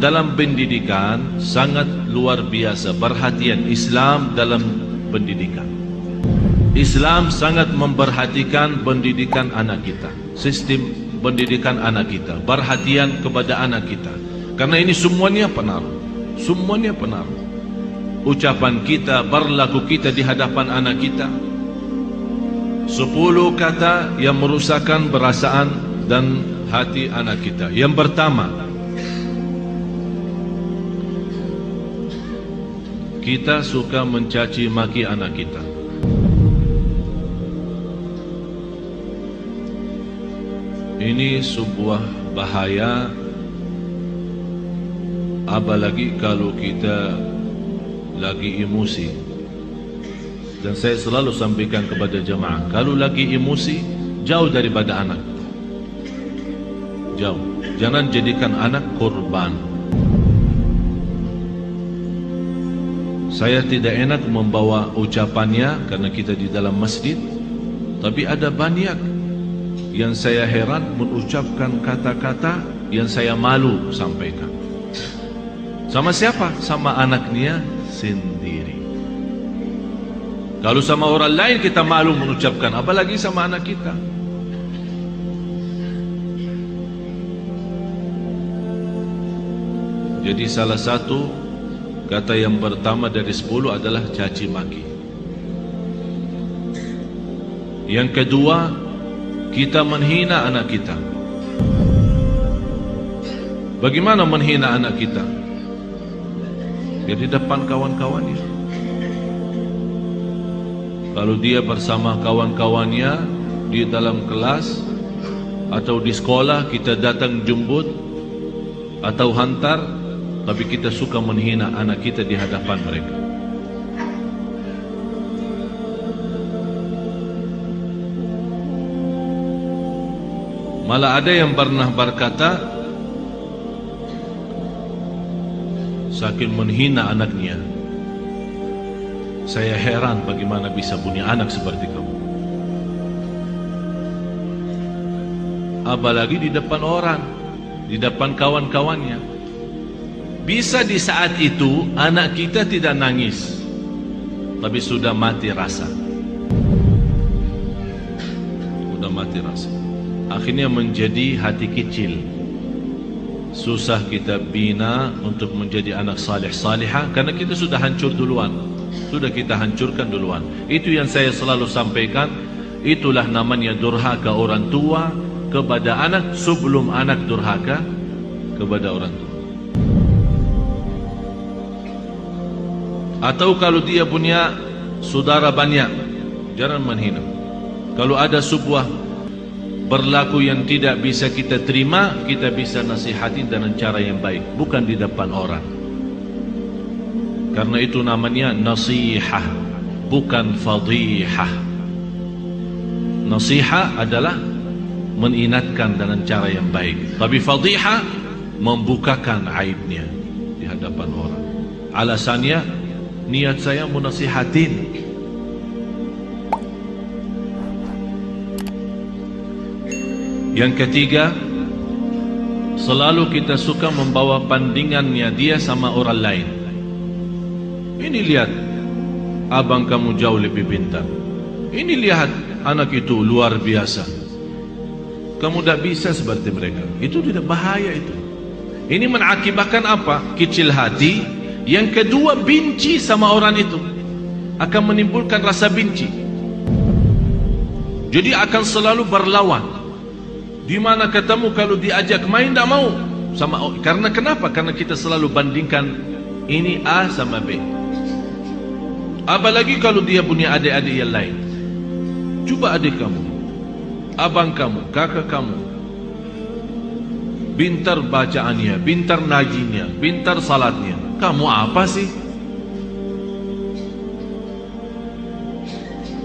dalam pendidikan sangat luar biasa perhatian Islam dalam pendidikan. Islam sangat memperhatikan pendidikan anak kita, sistem pendidikan anak kita, perhatian kepada anak kita. Karena ini semuanya pengaruh, semuanya pengaruh. Ucapan kita, berlaku kita di hadapan anak kita. 10 kata yang merusakkan perasaan dan hati anak kita. Yang pertama, kita suka mencaci maki anak kita. Ini sebuah bahaya, apalagi kalau kita lagi emosi. Dan saya selalu sampaikan kepada jemaah, kalau lagi emosi, jauh daripada anak. Jauh. Jangan jadikan anak korban. Saya tidak enak membawa ucapannya karena kita di dalam masjid, tapi ada banyak yang saya heran mengucapkan kata-kata yang saya malu sampaikan. Sama siapa? Sama anaknya sendiri. Kalau sama orang lain kita malu mengucapkan, apalagi sama anak kita. Jadi salah satu kata yang pertama dari 10 adalah caci maki. Yang kedua, kita menghina anak kita. Bagaimana menghina anak kita? Ya di depan kawan-kawannya. Kalau dia bersama kawan-kawannya di dalam kelas atau di sekolah, kita datang jemput atau hantar, tapi kita suka menghina anak kita di hadapan mereka. Malah ada yang pernah berkata, saking menghina anaknya, saya heran bagaimana bisa punya anak seperti kamu. Apalagi di depan orang, di depan kawan-kawannya. Bisa di saat itu anak kita tidak nangis, tapi sudah mati rasa. Sudah mati rasa. Akhirnya menjadi hati kecil. Susah kita bina untuk menjadi anak salih-salihah karena kita sudah hancur duluan. Sudah kita hancurkan duluan. Itu yang saya selalu sampaikan. Itulah namanya durhaka orang tua kepada anak sebelum anak durhaka kepada orang tua. Atau kalau dia punya saudara banyak, jangan menghina. Kalau ada sebuah berlaku yang tidak bisa kita terima, kita bisa nasihatin dengan cara yang baik, bukan di depan orang. Karena itu namanya nasihah, bukan fadihah. Nasihah adalah mengingatkan dengan cara yang baik, tapi fadihah membukakan aibnya di hadapan orang. Alasannya, niat saya menasihatin. Yang ketiga, selalu kita suka membawa bandingannya dia sama orang lain. Ini lihat, abang kamu jauh lebih pintar. Ini lihat, anak itu luar biasa. Kamu tidak bisa seperti mereka. Itu tidak bahaya itu. Ini mengakibatkan apa? Kecil hati. Yang kedua, benci sama orang itu. Akan menimbulkan rasa benci. Jadi akan selalu berlawan. Di mana ketemu kalau diajak main tidak mau sama. Karena kenapa? Karena kita selalu bandingkan ini A sama B. Apalagi kalau dia punya adik-adik yang lain. Coba adik kamu, abang kamu, kakak kamu, pintar bacaannya, pintar najinya, pintar salatnya. Kamu apa sih?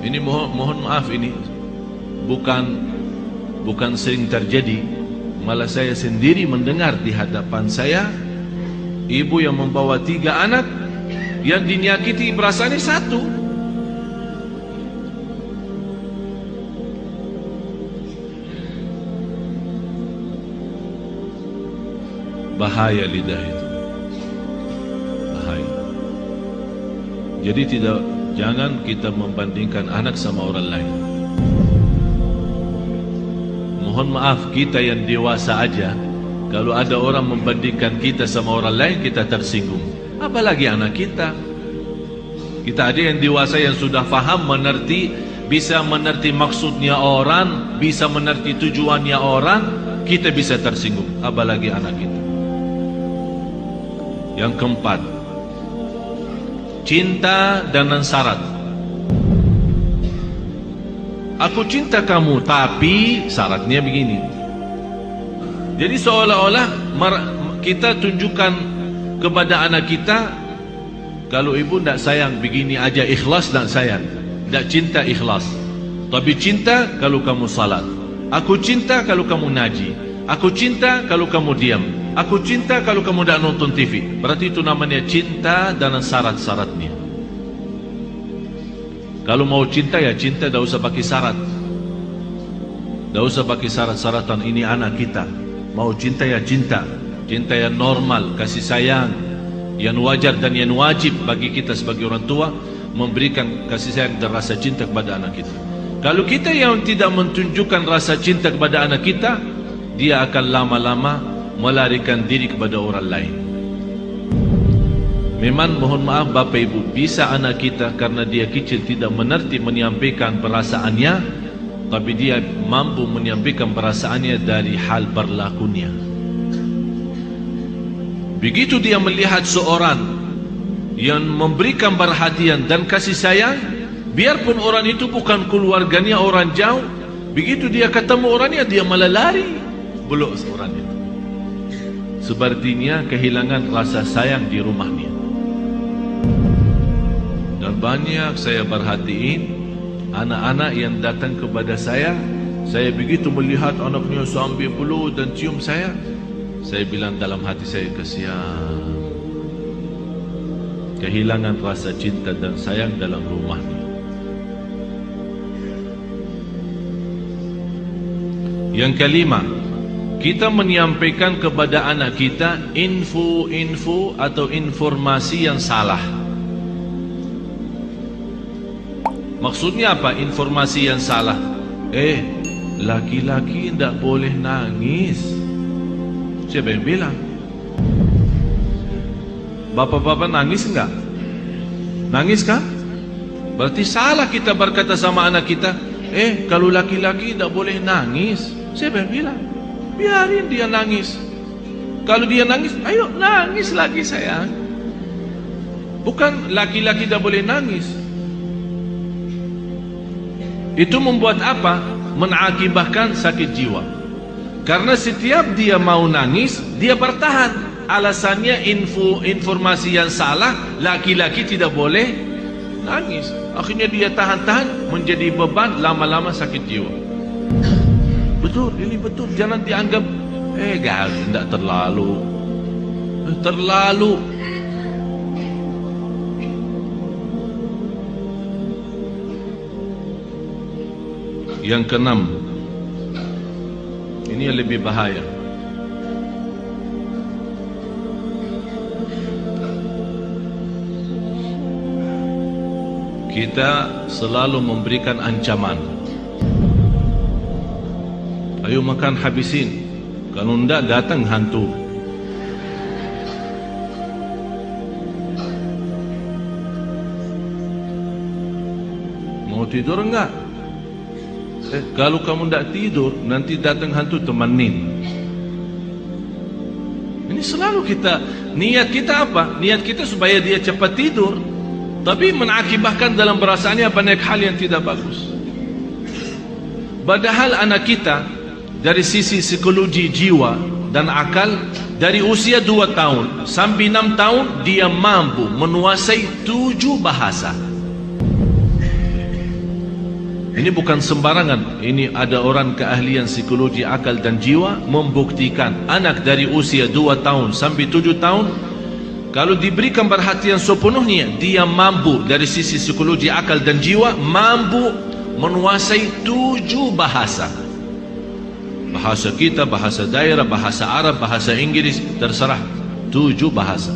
Ini mohon maaf, ini bukan sering terjadi. Malah saya sendiri mendengar di hadapan saya, ibu yang membawa 3 anak, yang dinyakiti perasaannya 1. Bahaya lidah itu. Bahaya. Jadi jangan kita membandingkan anak sama orang lain. Mohon maaf, kita yang dewasa aja, kalau ada orang membandingkan kita sama orang lain, kita tersinggung. Apalagi anak kita. Kita ada yang dewasa yang sudah faham, mengerti, bisa mengerti maksudnya orang, bisa mengerti tujuannya orang, kita bisa tersinggung. Apalagi anak kita. Yang keempat, cinta dengan syarat. Aku cinta kamu, tapi syaratnya begini. Jadi seolah-olah kita tunjukkan kepada anak kita, kalau ibu tidak sayang begini aja, ikhlas tidak sayang, tidak cinta ikhlas. Tapi cinta kalau kamu salat. Aku cinta kalau kamu ngaji. Aku cinta kalau kamu diam. Aku cinta kalau kamu tidak nonton TV. Berarti itu namanya cinta dengan syarat-syaratnya. Kalau mau cinta ya cinta, tidak usah pakai syarat. Tidak usah pakai syarat-syaratan. Ini anak kita. Mau cinta ya cinta. Cinta yang normal, kasih sayang, yang wajar dan yang wajib bagi kita sebagai orang tua, memberikan kasih sayang dan rasa cinta kepada anak kita. Kalau kita yang tidak menunjukkan rasa cinta kepada anak kita, dia akan lama-lama melarikan diri kepada orang lain. Memang mohon maaf Bapak Ibu, bisa anak kita karena dia kecil tidak mengerti menyampaikan perasaannya, tapi dia mampu menyampaikan perasaannya dari hal berlakunya. Begitu dia melihat seorang yang memberikan perhatian dan kasih sayang, biarpun orang itu bukan keluarganya, orang jauh, begitu dia ketemu orangnya, dia malah lari, belum orang itu. Sepertinya kehilangan rasa sayang di rumahnya. Dan banyak saya perhatiin anak-anak yang datang kepada saya begitu melihat anaknya sambil peluk dan cium saya bilang dalam hati saya, kasihan, kehilangan rasa cinta dan sayang dalam rumahnya. Yang kelima, kita menyampaikan kepada anak kita info-info atau informasi yang salah. Maksudnya apa informasi yang salah? Laki-laki tidak boleh nangis. Siapa yang bilang? Bapak-bapak nangis enggak? Nangis kan? Berarti salah kita berkata sama anak kita, kalau laki-laki tidak boleh nangis. Siapa yang bilang? Biarin dia nangis. Kalau dia nangis, ayo nangis lagi sayang. Bukan laki-laki tidak boleh nangis. Itu membuat apa? Mengakibatkan sakit jiwa. Karena setiap dia mau nangis, dia bertahan. Alasannya informasi yang salah, laki-laki tidak boleh nangis. Akhirnya dia tahan-tahan, menjadi beban, lama-lama sakit jiwa. Betul, ini betul. Jangan dianggap tidak terlalu. Terlalu. Yang keenam, ini yang lebih bahaya. Kita selalu memberikan ancaman. Ayo makan habisin, kalau tidak datang hantu. Mau tidur enggak? Kalau kamu tidak tidur, nanti datang hantu, temenin. Ini selalu kita, niat kita apa? Niat kita supaya dia cepat tidur, tapi mengakibatkan dalam perasaannya banyak hal yang tidak bagus. Padahal anak kita dari sisi psikologi jiwa dan akal, dari usia 2 tahun sampai 6 tahun dia mampu menguasai 7 bahasa. Ini bukan sembarangan. Ini ada orang keahlian psikologi akal dan jiwa membuktikan anak dari usia 2 tahun sampai 7 tahun, kalau diberikan perhatian sepenuhnya, dia mampu dari sisi psikologi akal dan jiwa mampu menguasai 7 bahasa. bahasa kita, bahasa daerah, bahasa Arab, bahasa Inggris, terserah. 7 bahasa.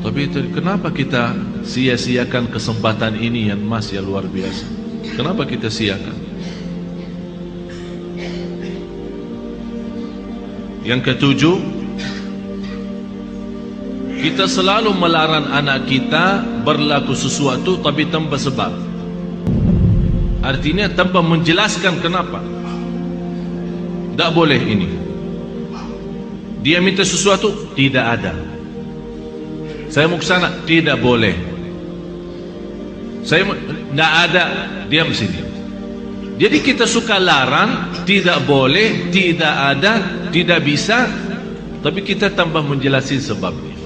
Tapi kenapa kita sia-siakan kesempatan ini yang masih luar biasa? Kenapa kita siakan? Yang ketujuh, kita selalu melarang anak kita berlaku sesuatu tapi tanpa sebab. Artinya tanpa menjelaskan kenapa. Tak boleh ini. Dia minta sesuatu, tidak ada. Saya mau ke sana, tidak boleh. Saya tidak ada, diam sini. Jadi kita suka larang, tidak boleh, tidak ada, tidak bisa, tapi kita tambah menjelaskan sebabnya.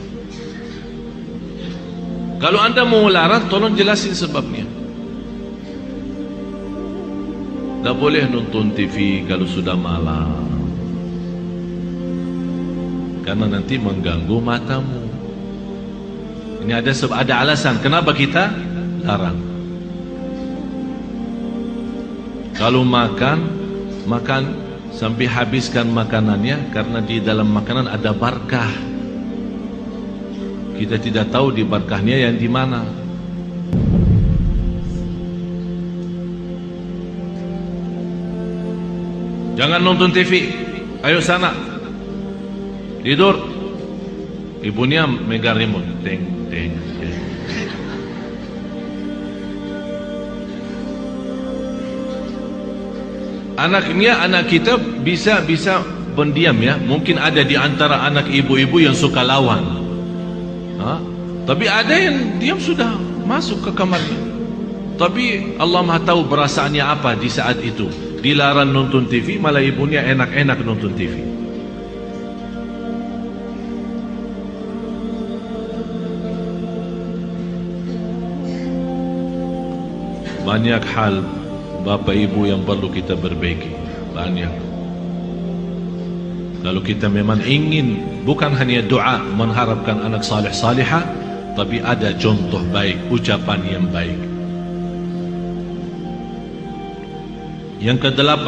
Kalau anda mau larang, tolong jelasin sebabnya. Tak boleh nonton TV kalau sudah malam, karena nanti mengganggu matamu. Ini ada alasan kenapa kita larang. Kalau makan sampai habiskan makanannya, karena di dalam makanan ada barakah. Kita tidak tahu di barakahnya yang di mana. Jangan nonton TV. Ayo sana. Tidur. Ibunya megang remote. Teng, teng, teng. Anak kita bisa pendiam ya. Mungkin ada di antara anak ibu-ibu yang suka lawan. Tapi ada yang diam sudah masuk ke kamarnya. Tapi Allah Maha tahu perasaannya apa di saat itu. Dilarang nonton TV, malah ibunya enak-enak nonton TV. Banyak hal Bapak Ibu yang perlu kita perbaiki. Banyak. Kalau kita memang ingin bukan hanya doa mengharapkan anak salih salihah, tapi ada contoh baik, ucapan yang baik. Yang ke-8,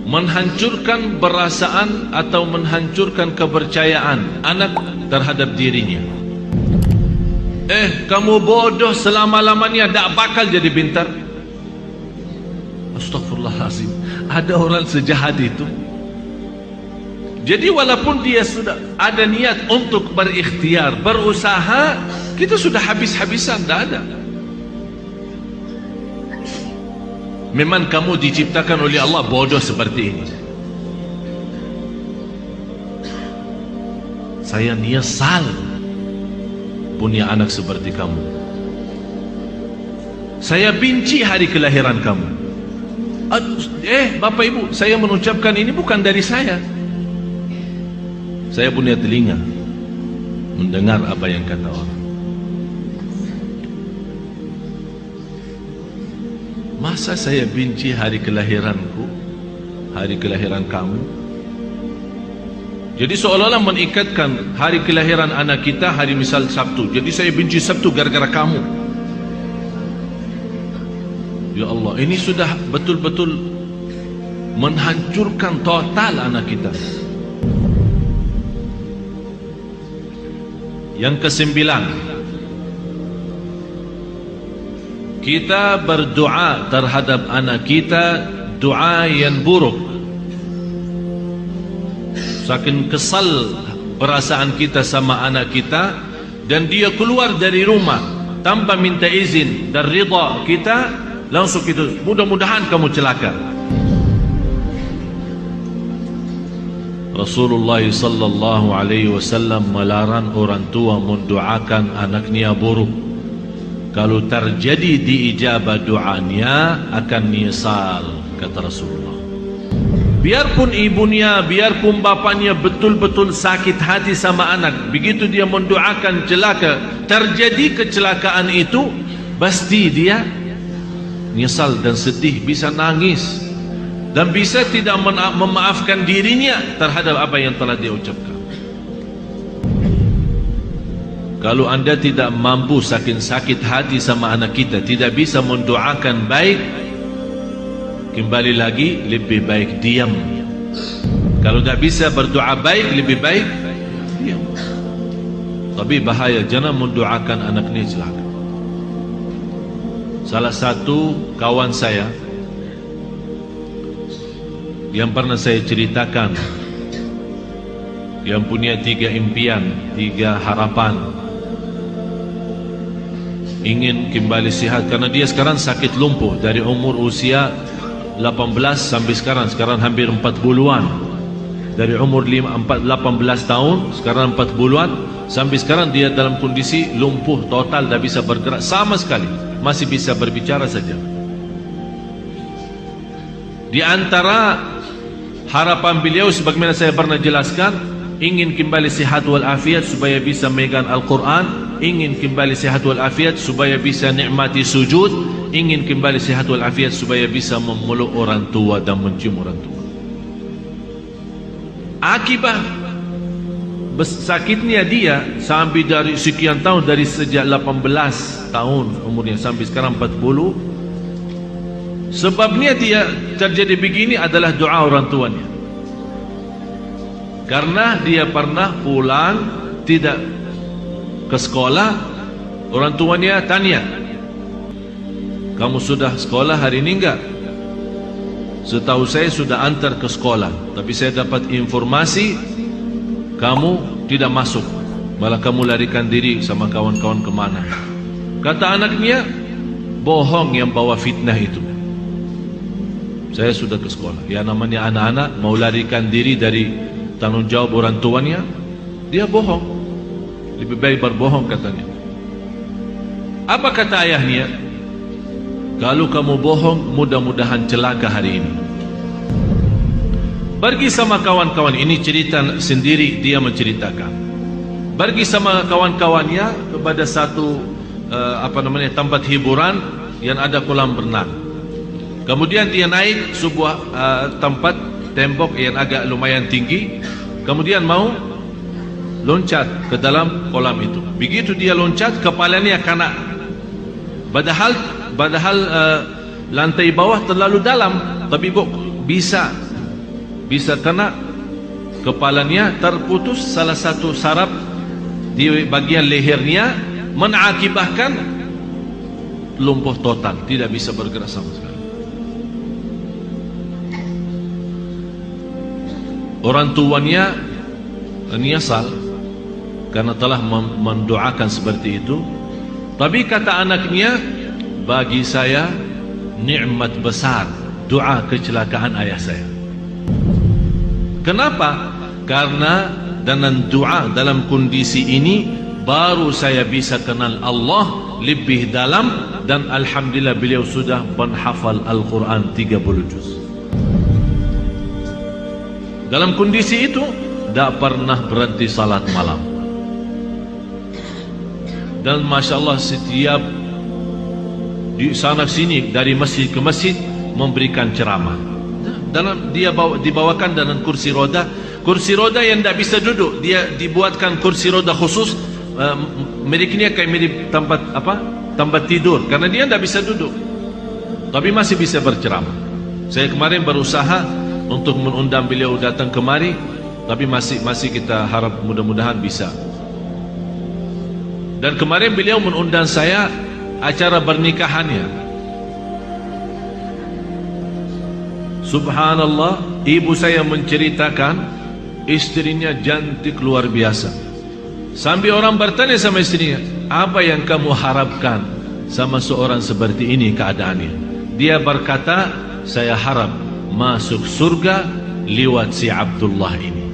menghancurkan perasaan atau menghancurkan kepercayaan anak terhadap dirinya. Kamu bodoh selama-lamanya, tak bakal jadi pintar. Astagfirullahaladzim. Ada orang sejahat itu. Jadi walaupun dia sudah ada niat untuk berikhtiar, berusaha, kita sudah habis-habisan, tak ada. Memang kamu diciptakan oleh Allah bodoh seperti ini. Saya nyesal punya anak seperti kamu. Saya benci hari kelahiran kamu. Bapak Ibu, saya mengucapkan ini bukan dari saya. Saya punya telinga mendengar apa yang kata orang. Masa saya benci hari kelahiranku, hari kelahiran kamu? Jadi seolah-olah mengikatkan hari kelahiran anak kita hari misal Sabtu. Jadi saya benci Sabtu gara-gara kamu. Ya Allah, ini sudah betul-betul menghancurkan total anak kita. Yang ke-9, kita berdoa terhadap anak kita doa yang buruk. Saking kesal perasaan kita sama anak kita, dan dia keluar dari rumah tanpa minta izin dan ridha kita, langsung kita, mudah-mudahan kamu celaka. Rasulullah sallallahu alaihi wasallam melarang orang tua mendoakan anaknya buruk. Kalau terjadi diijabah doanya akan nyesal, kata Rasulullah. Biarpun ibunya, biarpun bapaknya betul-betul sakit hati sama anak, begitu dia mendoakan celaka, terjadi kecelakaan itu, pasti dia nyesal dan sedih, bisa nangis, dan bisa tidak memaafkan dirinya terhadap apa yang telah dia ucapkan. kalau anda tidak mampu sakit hati sama anak kita, tidak bisa mendoakan baik, kembali lagi lebih baik diam. Kalau tidak bisa berdoa baik, lebih baik diam. Tapi bahaya, jangan mendoakan anak ini celaka. Salah satu kawan saya yang pernah saya ceritakan, yang punya 3 impian, 3 harapan, ingin kembali sihat, karena dia sekarang sakit lumpuh dari umur usia 18 sampai sekarang hampir 40-an. Dari umur 18 tahun, sekarang 40-an, sampai sekarang dia dalam kondisi lumpuh total, tak bisa bergerak sama sekali, masih bisa berbicara saja. Di antara harapan beliau, sebagaimana saya pernah jelaskan, ingin kembali sihat walafiat supaya bisa megang Al-Quran, ingin kembali sihat walafiat supaya bisa nikmati sujud, ingin kembali sihat walafiat supaya bisa memeluk orang tua dan mencium orang tua. Akibat sakitnya dia sampai dari sekian tahun, dari sejak 18 tahun umurnya sampai sekarang 40, sebabnya dia terjadi begini adalah doa orang tuanya. Karena dia pernah pulang tidak ke sekolah, orang tuanya tanya, kamu sudah sekolah hari ini enggak? Setahu saya sudah antar ke sekolah, tapi saya dapat informasi kamu tidak masuk, malah kamu larikan diri sama kawan-kawan kemana. Kata anaknya, bohong yang bawa fitnah itu. Saya sudah ke sekolah. Ya, namanya anak-anak mau larikan diri dari tanggung jawab orang tuanya, dia bohong. Lebih baik berbohong, katanya. Apa kata ayahnya? Kalau kamu bohong, mudah-mudahan celaka hari ini. Pergi sama kawan-kawan, ini cerita sendiri dia menceritakan. Pergi sama kawan-kawannya kepada satu tempat hiburan yang ada kolam renang. Kemudian dia naik sebuah tempat tembok yang agak lumayan tinggi. Kemudian mau loncat ke dalam kolam itu. Begitu dia loncat, kepalanya kena. Padahal lantai bawah terlalu dalam, tapi bisa kena. Kepalanya terputus salah satu saraf di bagian lehernya, mengakibatkan lumpuh total, tidak bisa bergerak sama sekali. Orang tuanya menyesal karena telah mendoakan seperti itu. Tapi kata anaknya, bagi saya nikmat besar doa kecelakaan ayah saya. Kenapa? Karena dengan doa dalam kondisi ini baru saya bisa kenal Allah lebih dalam, dan alhamdulillah beliau sudah menghafal Al-Quran 30 juz. Dalam kondisi itu tak pernah berhenti salat malam. Dan Masya Allah, setiap di sana sini, dari masjid ke masjid, memberikan ceramah. Dalam dia dibawakan dengan kursi roda yang tidak bisa duduk. Dia dibuatkan kursi roda khusus, miliknya kayak mirip tempat tidur, karena dia tidak bisa duduk, tapi masih bisa berceramah. Saya kemarin berusaha untuk mengundang beliau datang kemari, tapi masih kita harap mudah-mudahan bisa. Dan kemarin beliau mengundang saya acara pernikahannya. Subhanallah, ibu saya menceritakan istrinya cantik luar biasa. Sampai orang bertanya sama istrinya, apa yang kamu harapkan sama seorang seperti ini keadaannya? Dia berkata, saya harap masuk surga lewat si Abdullah ini.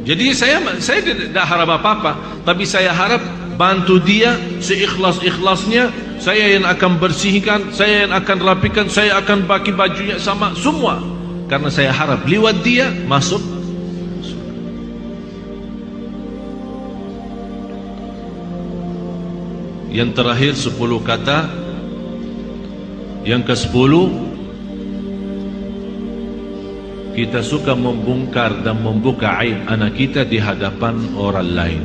Jadi saya tidak harap apa-apa, tapi saya harap bantu dia seikhlas-ikhlasnya. Saya yang akan bersihkan, saya yang akan rapikan, saya akan bagi bajunya sama semua, karena saya harap lewat dia masuk. Yang terakhir 10 kata. Yang ke-10, kita suka membongkar dan membuka aib anak kita di hadapan orang lain.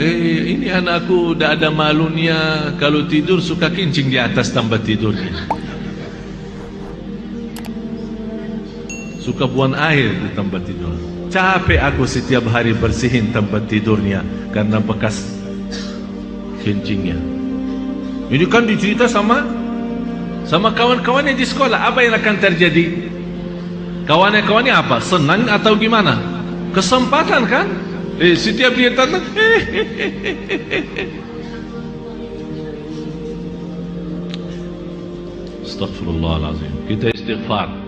Ini anakku dah ada malunya, kalau tidur suka kencing di atas tempat tidurnya, suka buang air di tempat tidur. Capek aku setiap hari bersihin tempat tidurnya karena bekas kencingnya. Ini kan dicerita sama kawan-kawannya di sekolah. Apa yang akan terjadi? Kawan-kawannya apa? Senang atau gimana? Kesempatan kan? Setiap dia datang, Astaghfirullahaladzim. Kita istighfar.